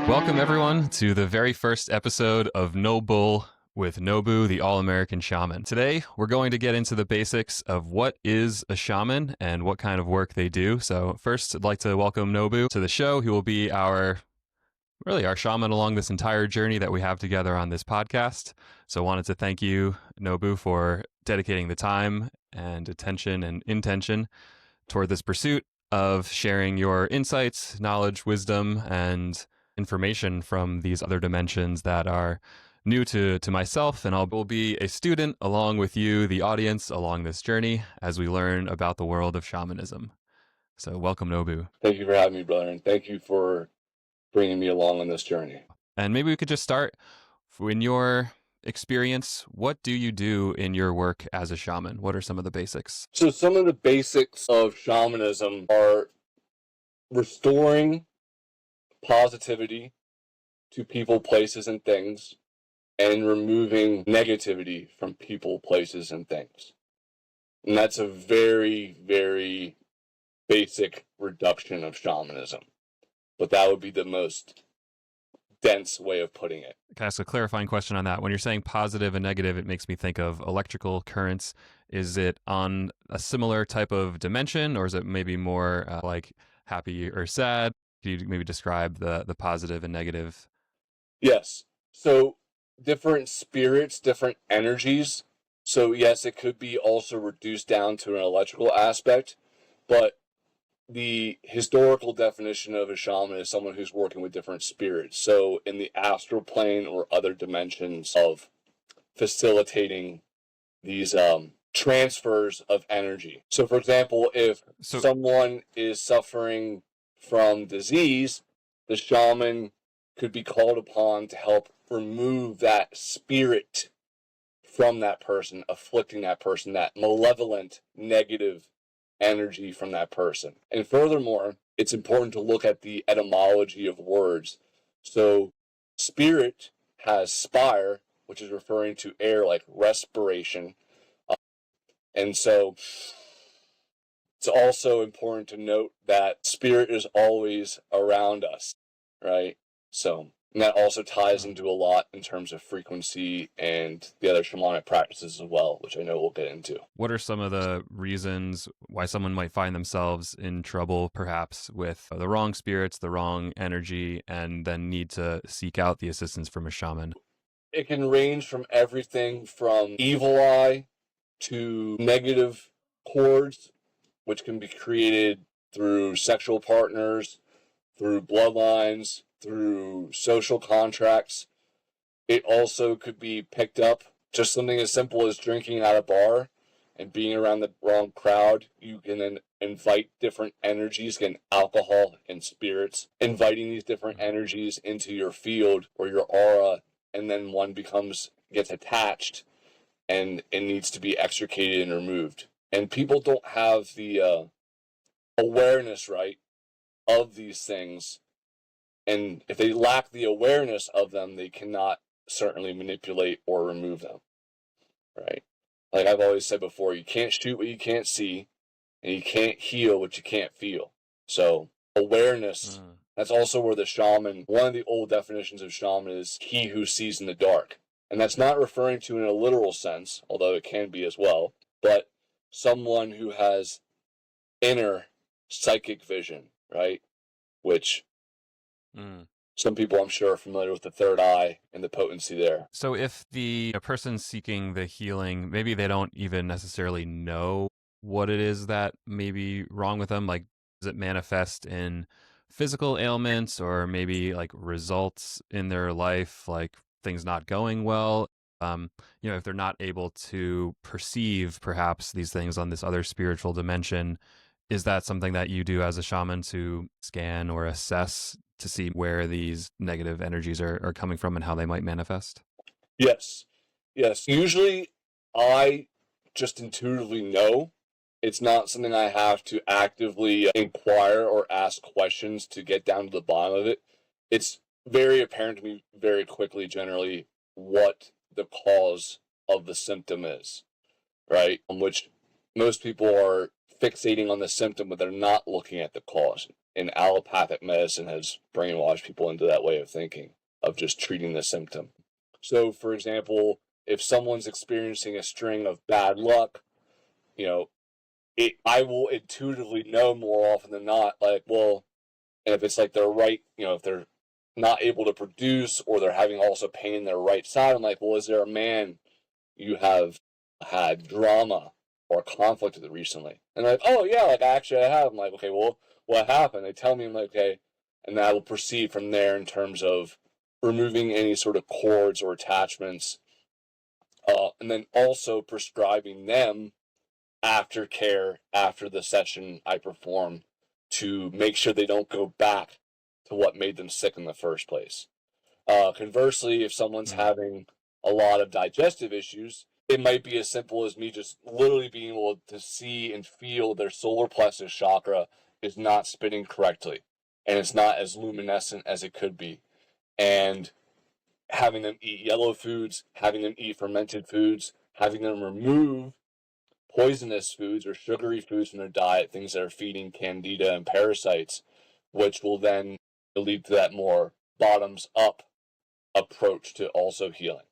Welcome, everyone, to the very first episode of Nobu with Nobu the All-American Shaman. Today, we're going to get into the basics of what is a shaman and what kind of work they do. So first, I'd like to welcome Nobu to the show. He will be our shaman along this entire journey that we have together on this podcast. So I wanted to thank you, Nobu, for dedicating the time and attention and intention toward this pursuit of sharing your insights, knowledge, wisdom, and information from these other dimensions that are new to myself. And I will be a student along with you, the audience, along this journey as we learn about the world of shamanism. So welcome, Nobu. Thank you for having me, brother, and thank you for bringing me along on this journey. And maybe we could just start, in your experience, what do you do in your work as a shaman? What are some of the basics? So some of the basics of shamanism are restoring positivity to people, places, and things, and removing negativity from people, places, and things. And that's a very, very basic reduction of shamanism. But that would be the most dense way of putting it. Can I ask a clarifying question on that? When you're saying positive and negative, it makes me think of electrical currents. Is it on a similar type of dimension, or is it maybe more like happy or sad? Could you maybe describe the positive and negative? Yes. So different spirits, different energies. So yes, it could be also reduced down to an electrical aspect, but the historical definition of a shaman is someone who's working with different spirits. So in the astral plane or other dimensions of facilitating these transfers of energy. So for example, if someone is suffering from disease, the shaman could be called upon to help remove that spirit from that person, afflicting that person, that malevolent, negative energy from that person. And furthermore, it's important to look at the etymology of words. So spirit has spire, which is referring to air, like respiration. And so it's also important to note that spirit is always around us, right? So and that also ties into a lot in terms of frequency and the other shamanic practices as well, which I know we'll get into. What are some of the reasons why someone might find themselves in trouble, perhaps with the wrong spirits, the wrong energy, and then need to seek out the assistance from a shaman? It can range from everything from evil eye to negative cords, which can be created through sexual partners, through bloodlines, through social contracts. It also could be picked up just something as simple as drinking at a bar and being around the wrong crowd. You can then invite different energies, again, alcohol and spirits, inviting these different energies into your field or your aura, and then one gets attached and it needs to be extricated and removed. And people don't have the awareness, right, of these things. And if they lack the awareness of them, they cannot certainly manipulate or remove them, right? Like I've always said before, you can't shoot what you can't see, and you can't heal what you can't feel. So awareness, that's also where the shaman, one of the old definitions of shaman is he who sees in the dark. And that's not referring to in a literal sense, although it can be as well, but someone who has inner psychic vision, right? Which some people I'm sure are familiar with the third eye and the potency there. So if a person seeking the healing, maybe they don't even necessarily know what it is that may be wrong with them, like does it manifest in physical ailments or maybe like results in their life, like things not going well? If they're not able to perceive perhaps these things on this other spiritual dimension, is that something that you do as a shaman to scan or assess to see where these negative energies are coming from and how they might manifest? Yes. Usually I just intuitively know. It's not something I have to actively inquire or ask questions to get down to the bottom of it. It's very apparent to me very quickly, generally, what the cause of the symptom is, right? Which most people are fixating on the symptom, but they're not looking at the cause. And allopathic medicine has brainwashed people into that way of thinking, of just treating the symptom. So, for example, if someone's experiencing a string of bad luck, I will intuitively know more often than not, like, well, and if it's like their right, if they're not able to produce or they're having also pain in their right side, I'm like, well, is there a man you have had drama or conflict with recently? And they're like, oh, yeah, like, actually, I have. I'm like, okay, well, what happened? They tell me, I'm like, okay, and then I will proceed from there in terms of removing any sort of cords or attachments, and then also prescribing them aftercare after the session I perform to make sure they don't go back to what made them sick in the first place. Conversely, if someone's having a lot of digestive issues, it might be as simple as me just literally being able to see and feel their solar plexus chakra is not spinning correctly and it's not as luminescent as it could be. And having them eat yellow foods, having them eat fermented foods, having them remove poisonous foods or sugary foods from their diet, things that are feeding candida and parasites, which will then lead to that more bottoms up approach to also healing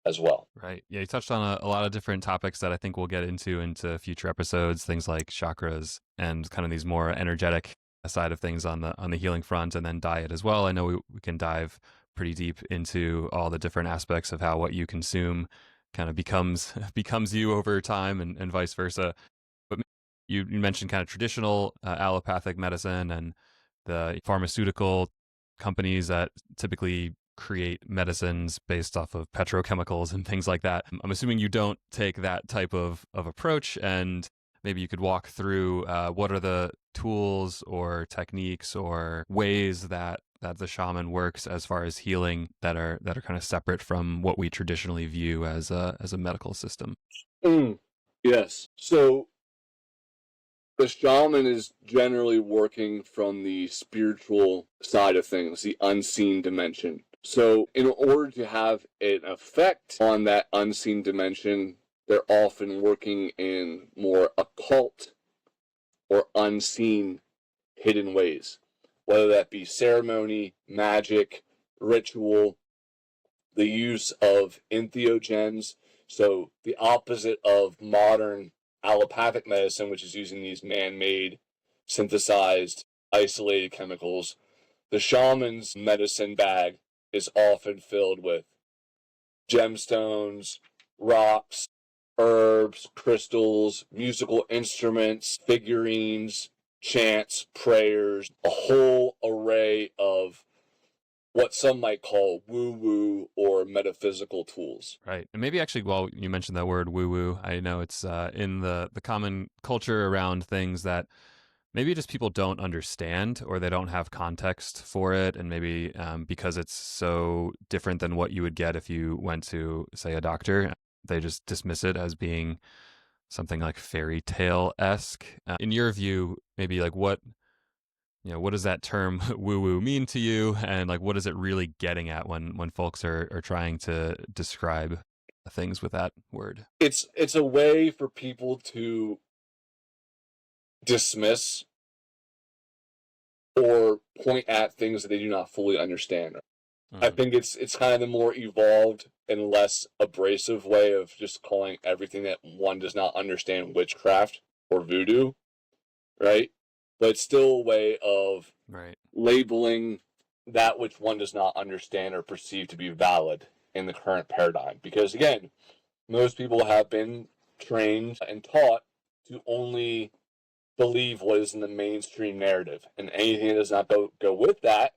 as well. Right. Yeah, you touched on a lot of different topics that I think we'll get into future episodes, things like chakras and kind of these more energetic side of things on the healing front, and then diet as well. I know we can dive pretty deep into all the different aspects of how what you consume kind of becomes you over time, and vice versa. But you mentioned kind of traditional allopathic medicine and the pharmaceutical companies that typically create medicines based off of petrochemicals and things like that. I'm assuming you don't take that type of approach, and maybe you could walk through what are the tools or techniques or ways that the shaman works as far as healing that are kind of separate from what we traditionally view as a medical system. Yes. So the shaman is generally working from the spiritual side of things, the unseen dimension. So in order to have an effect on that unseen dimension, they're often working in more occult or unseen hidden ways, whether that be ceremony, magic, ritual, the use of entheogens, so the opposite of modern allopathic medicine, which is using these man-made, synthesized, isolated chemicals. The shaman's medicine bag is often filled with gemstones, rocks, herbs, crystals, musical instruments, figurines, chants, prayers, a whole array of what some might call woo-woo or metaphysical tools. Right. And maybe actually, while you mentioned that word woo-woo, I know it's in the common culture around things that maybe just people don't understand or they don't have context for it. And maybe because it's so different than what you would get if you went to, say, a doctor, they just dismiss it as being something like fairy tale-esque. In your view, maybe like what does that term woo-woo mean to you? And like, what is it really getting at when folks are trying to describe things with that word? It's a way for people to dismiss or point at things that they do not fully understand. I think it's kind of the more evolved and less abrasive way of just calling everything that one does not understand witchcraft or voodoo, right? But it's still a way of labeling that which one does not understand or perceive to be valid in the current paradigm. Because again, most people have been trained and taught to only believe what is in the mainstream narrative, and anything that does not go with that,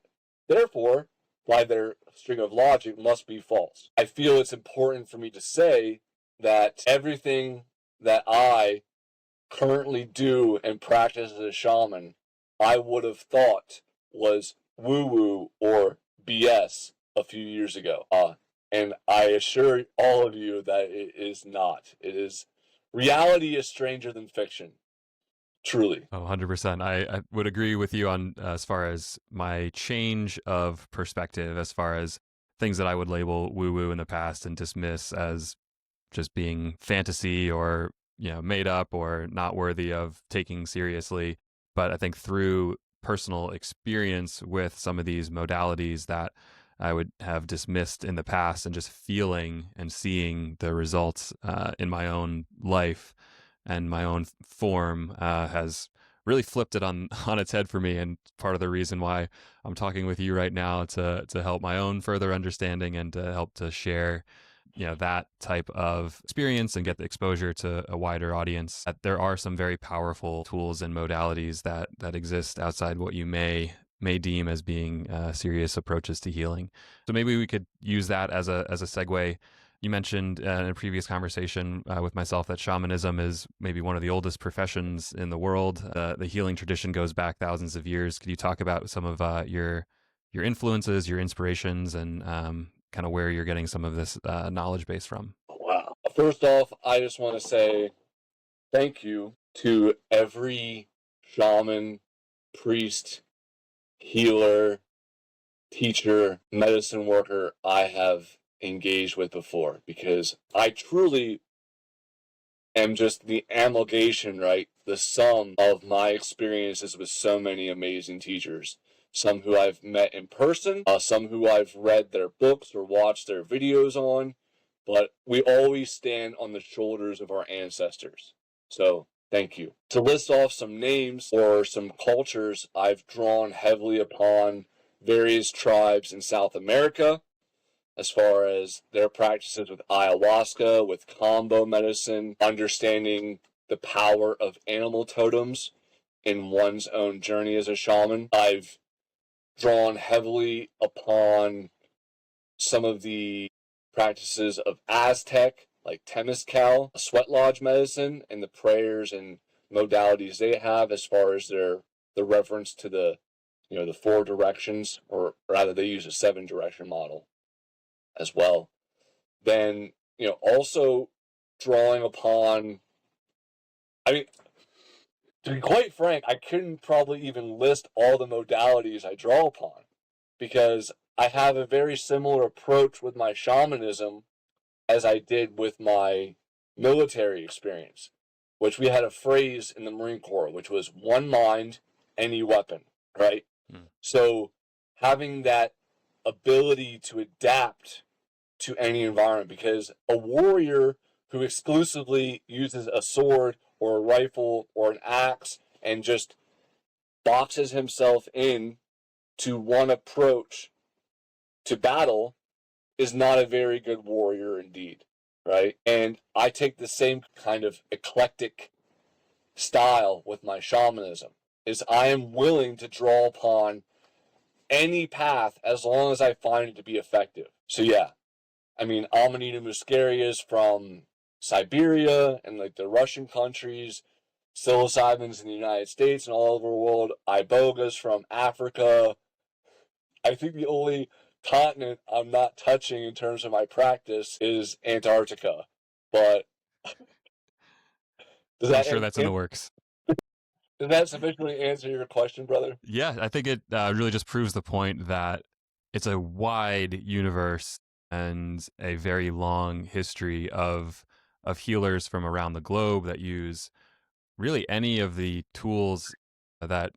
therefore, by their string of logic, must be false. I feel it's important for me to say that everything that I currently do and practice as a shaman, I would have thought was woo-woo or BS a few years ago. And I assure all of you that it is not. It is, reality is stranger than fiction. Truly. Oh, 100%. I would agree with you on as far as my change of perspective, as far as things that I would label woo-woo in the past and dismiss as just being fantasy or made up or not worthy of taking seriously. But I think through personal experience with some of these modalities that I would have dismissed in the past, and just feeling and seeing the results in my own life and my own form has really flipped it on on its head for me, and part of the reason why I'm talking with you right now to help my own further understanding and to help to share that type of experience and get the exposure to a wider audience. That there are some very powerful tools and modalities that exist outside what you may deem as being serious approaches to healing. So maybe we could use that as a segue. You mentioned in a previous conversation with myself that shamanism is maybe one of the oldest professions in the world. The healing tradition goes back thousands of years. Could you talk about some of your influences, your inspirations, and kind of where you're getting some of this knowledge base from? Wow. First off, I just want to say thank you to every shaman, priest, healer, teacher, medicine worker I have engaged with before, because I truly am just the amalgamation, right? The sum of my experiences with so many amazing teachers. Some who I've met in person, some who I've read their books or watched their videos on, but we always stand on the shoulders of our ancestors. So thank you. To list off some names or some cultures, I've drawn heavily upon various tribes in South America, as far as their practices with ayahuasca, with combo medicine, understanding the power of animal totems in one's own journey as a shaman. I've drawn heavily upon some of the practices of Aztec, like Temazcal, sweat lodge medicine, and the prayers and modalities they have, as far as the reference to the the four directions, or rather they use a 7-direction model as well. Then also drawing upon, I mean, to be quite frank, I couldn't probably even list all the modalities I draw upon, because I have a very similar approach with my shamanism as I did with my military experience, which we had a phrase in the Marine Corps, which was one mind, any weapon, right? Mm. So having that ability to adapt to any environment, because a warrior who exclusively uses a sword or a rifle or an axe and just boxes himself in to one approach to battle is not a very good warrior indeed, right? And I take the same kind of eclectic style with my shamanism, is I am willing to draw upon any path as long as I find it to be effective. So yeah, I mean, Amanita muscarias from Siberia and like the Russian countries, psilocybins in the United States and all over the world, ibogas from Africa. I think the only continent I'm not touching in terms of my practice is Antarctica. But does I'm that sure that's in the works. does that sufficiently answer your question, brother? Yeah, I think it really just proves the point that it's a wide universe and a very long history of healers from around the globe that use really any of the tools that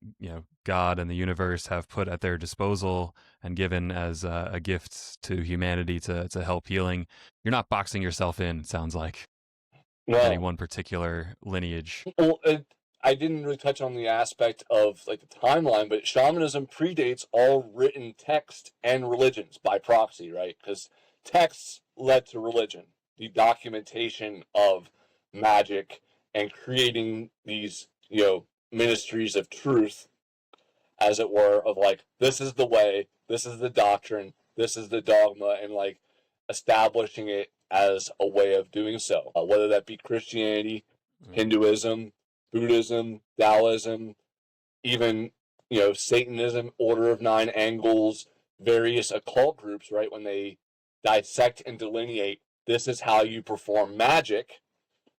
God and the universe have put at their disposal and given as a gift to humanity to help healing. You're not boxing yourself in, it sounds like, with any No. one particular lineage. Well, I didn't really touch on the aspect of like the timeline, but shamanism predates all written text and religions by proxy, right? Because texts led to religion, the documentation of magic and creating these, ministries of truth, as it were, of like, this is the way, this is the doctrine, this is the dogma, and like establishing it as a way of doing so, whether that be Christianity, Hinduism, Buddhism, Taoism, even Satanism, Order of Nine Angles, various occult groups, right? When they dissect and delineate, this is how you perform magic,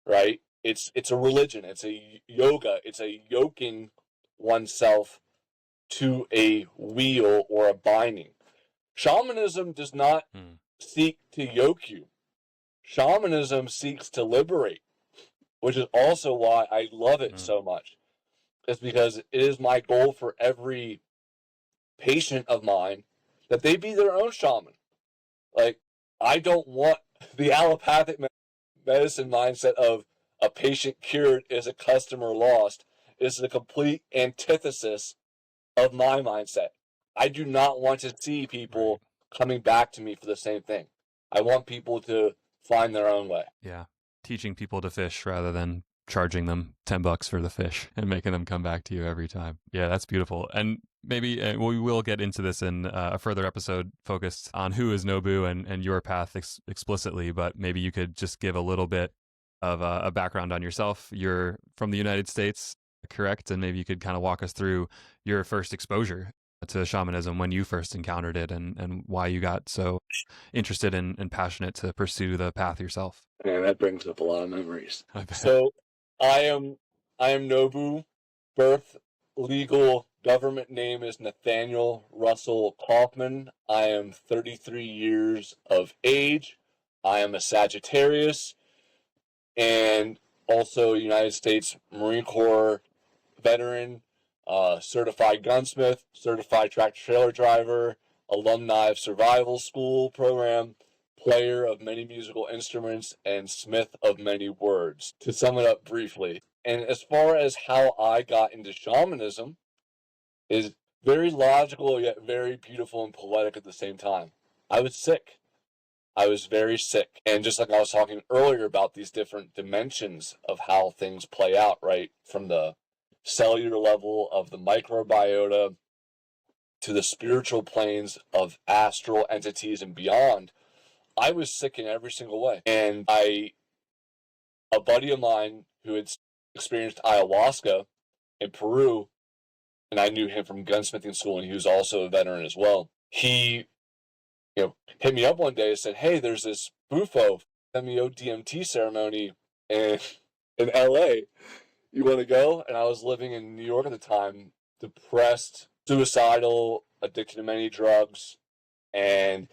right? It's a religion, it's a yoga, it's a yoking oneself to a wheel or a binding. Shamanism does not seek to yoke you. Shamanism seeks to liberate, which is also why I love it so much. It's because it is my goal for every patient of mine that they be their own shaman. Like, I don't want the allopathic medicine mindset of a patient cured is a customer lost. It's a complete antithesis of my mindset. I do not want to see people coming back to me for the same thing. I want people to find their own way. Yeah. Teaching people to fish rather than charging them $10 for the fish and making them come back to you every time. Yeah, that's beautiful. And maybe we will get into this in a further episode focused on who is Nobu and your path explicitly, but maybe you could just give a little bit of a background on yourself. You're from the United States, correct? And maybe you could kind of walk us through your first exposure to shamanism, when you first encountered it, and why you got so interested and passionate to pursue the path yourself. Man, that brings up a lot of memories. So I am Nobu. Birth legal government name is Nathaniel Russell Kaufman. I am 33 years of age. I am a Sagittarius and also United States Marine Corps veteran, certified gunsmith, certified tractor trailer driver, alumni of survival school program, player of many musical instruments, and smith of many words, to sum it up briefly. And as far as how I got into shamanism, is very logical yet very beautiful and poetic at the same time. I was sick. I was very sick. And just like I was talking earlier about these different dimensions of how things play out, right? From the cellular level of the microbiota to the spiritual planes of astral entities and beyond, I was sick in every single way. And a buddy of mine who had experienced ayahuasca in Peru, and I knew him from gunsmithing school, and he was also a veteran as well. He, hit me up one day and said, "Hey, there's this Bufo DMT ceremony in LA. You want to go?" And I was living in New York at the time, depressed, suicidal, addicted to many drugs. And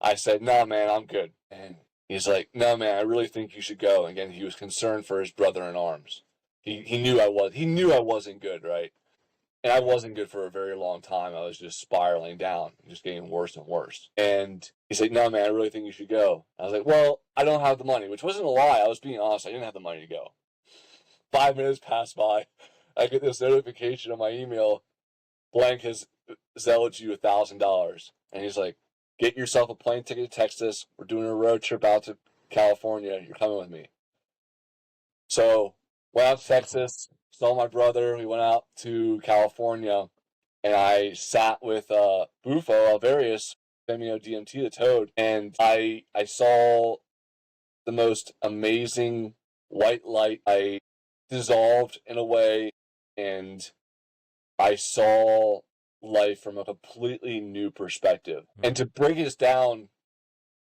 I said, "No, man, I'm good." And he's like, "No, man, I really think you should go." Again, he was concerned for his brother in arms. He knew I wasn't good, right? And I wasn't good for a very long time. I was just spiraling down, just getting worse and worse. And he's like, "No, man, I really think you should go." I was like, "Well, I don't have the money," which wasn't a lie. I was being honest. I didn't have the money to go. 5 minutes pass by. I get this notification on my email. Blank has zealed you $1,000. And he's like, "Get yourself a plane ticket to Texas. We're doing a road trip out to California. You're coming with me." So went out to Texas, saw my brother. We went out to California, and I sat with Bufo Alvarius, DMT, the toad, and I saw the most amazing white light. I dissolved in a way, and I saw life from a completely new perspective. And to break this down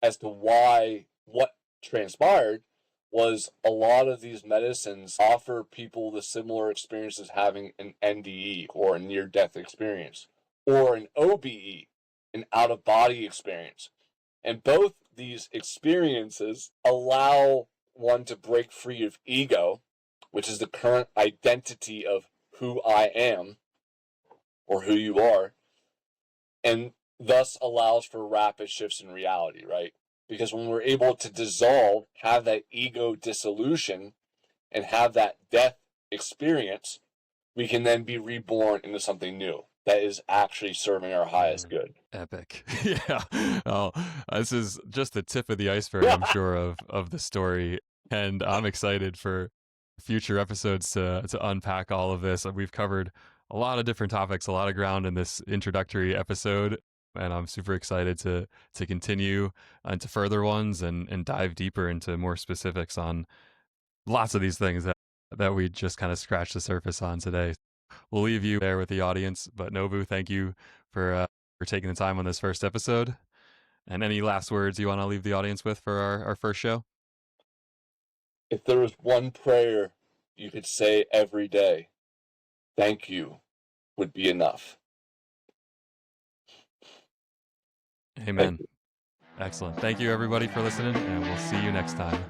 as to what transpired, was a lot of these medicines offer people the similar experience as having an NDE, or a near-death experience, or an OBE, an out-of-body experience. And both these experiences allow one to break free of ego, which is the current identity of who I am, or who you are, and thus allows for rapid shifts in reality, right? Because when we're able to dissolve, have that ego dissolution, and have that death experience, we can then be reborn into something new that is actually serving our highest good. Epic. Yeah. Oh, this is just the tip of the iceberg, I'm sure, of the story. And I'm excited for future episodes to unpack all of this. We've covered a lot of different topics, a lot of ground in this introductory episode. And I'm super excited to continue into further ones and dive deeper into more specifics on lots of these things that we just kind of scratched the surface on today. We'll leave you there with the audience. But Nobu, thank you for taking the time on this first episode. And any last words you want to leave the audience with for our first show? If there was one prayer you could say every day, thank you would be enough. Amen. Excellent. Thank you, everybody, for listening, and we'll see you next time.